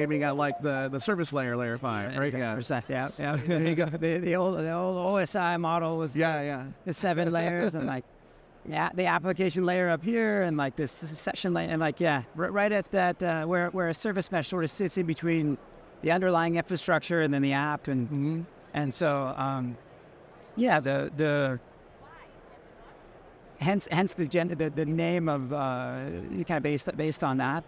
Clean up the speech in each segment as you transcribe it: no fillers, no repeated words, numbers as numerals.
aiming at like the service layer 5, right? Yeah. There you go. The old OSI model was the 7 layers and like the application layer up here and like this session layer and like right at that where a service mesh sort of sits in between the underlying infrastructure and then the app and so the hence the name of kind of based on that.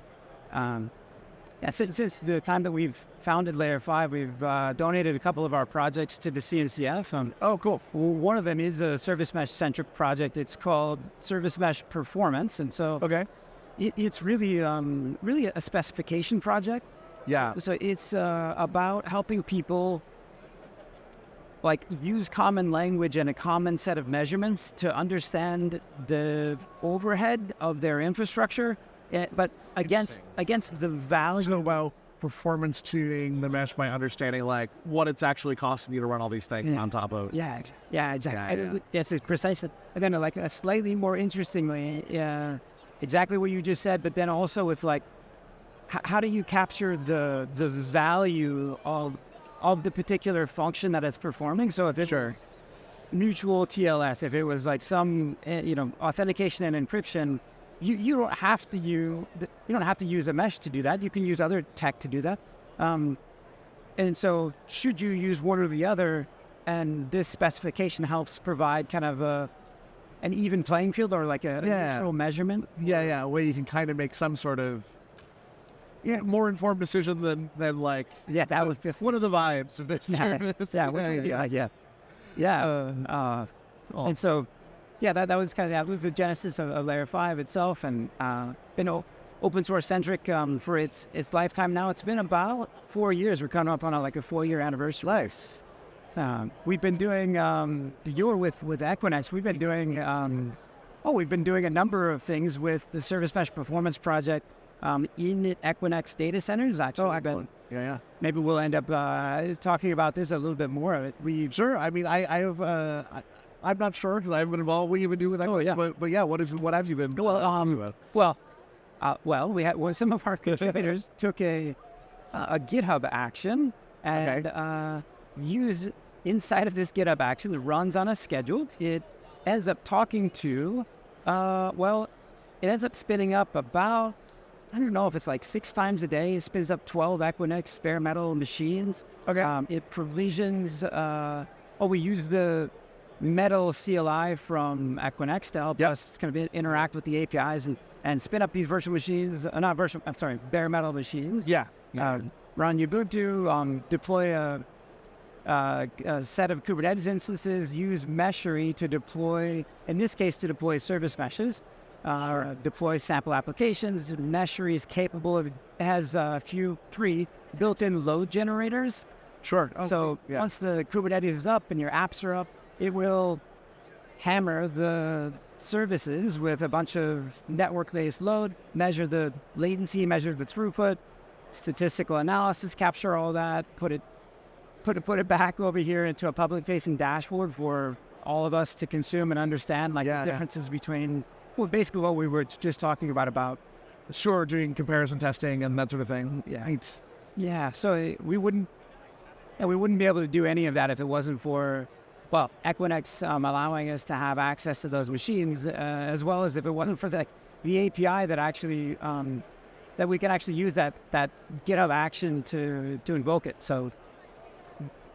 Since the time that we've founded Layer 5, we've donated a couple of our projects to the CNCF. Oh, cool. One of them is a service mesh-centric project. It's called Service Mesh Performance, and so it's really a specification project. Yeah. So it's about helping people like use common language and a common set of measurements to understand the overhead of their infrastructure. But against the value. So about performance tuning the mesh by understanding like what it's actually costing you to run all these things on top of. Yeah, exactly. It's precisely. And then like slightly more interestingly, exactly what you just said. But then also with like, how do you capture the value of the particular function that it's performing? So if it's mutual TLS, if it was like some authentication and encryption. You don't have to use a mesh to do that. You can use other tech to do that. And so should you use one or the other, and this specification helps provide kind of an even playing field or like a neutral measurement. Where you can kind of make some sort of more informed decision than like that was one of the vibes of this service. And so that was kind of the genesis of Layer 5 itself, and been open source centric for its lifetime now. It's been about 4 years. We're coming up on a 4-year anniversary. Nice. We've been doing you're with Equinix. We've been doing a number of things with the Service Mesh Performance project in Equinix data centers. Actually, excellent. Maybe we'll end up talking about this a little bit more. Sure. I mean, I have. I'm not sure because I haven't been involved. What do you even do with that? But what have you been? We had some of our contributors took a GitHub action and use inside of this GitHub action that runs on a schedule. It ends up talking to, it ends up spinning up about, I don't know if it's like 6 times a day. It spins up 12 Equinix bare metal machines. It provisions. We use the Metal CLI from Equinix to help us kind of interact with the APIs and spin up these virtual machines, bare metal machines. Run Ubuntu, deploy a set of Kubernetes instances, use Meshery to deploy, in this case, to deploy service meshes, deploy sample applications. Meshery is capable of, has 3 built-in load generators. Sure. Once the Kubernetes is up and your apps are up, it will hammer the services with a bunch of network-based load, measure the latency, measure the throughput, statistical analysis, capture all that, put it back over here into a public-facing dashboard for all of us to consume and understand, the differences between, basically what we were just talking about. Sure, doing comparison testing and that sort of thing. So we wouldn't be able to do any of that if it wasn't for Equinix allowing us to have access to those machines, as well as if it wasn't for the API that actually that we can actually use that GitHub action to invoke it. So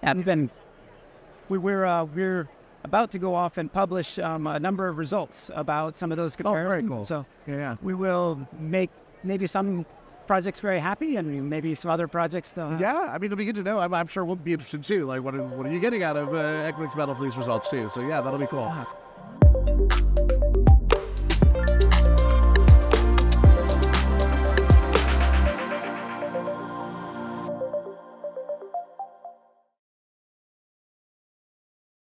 it's been we're about to go off and publish a number of results about some of those comparisons. Very cool. So we will make maybe some projects very happy and maybe some other projects though. I mean, it'll be good to know. I'm sure we'll be interested too. Like, what are you getting out of Equinix Metal for these results too? So that'll be cool.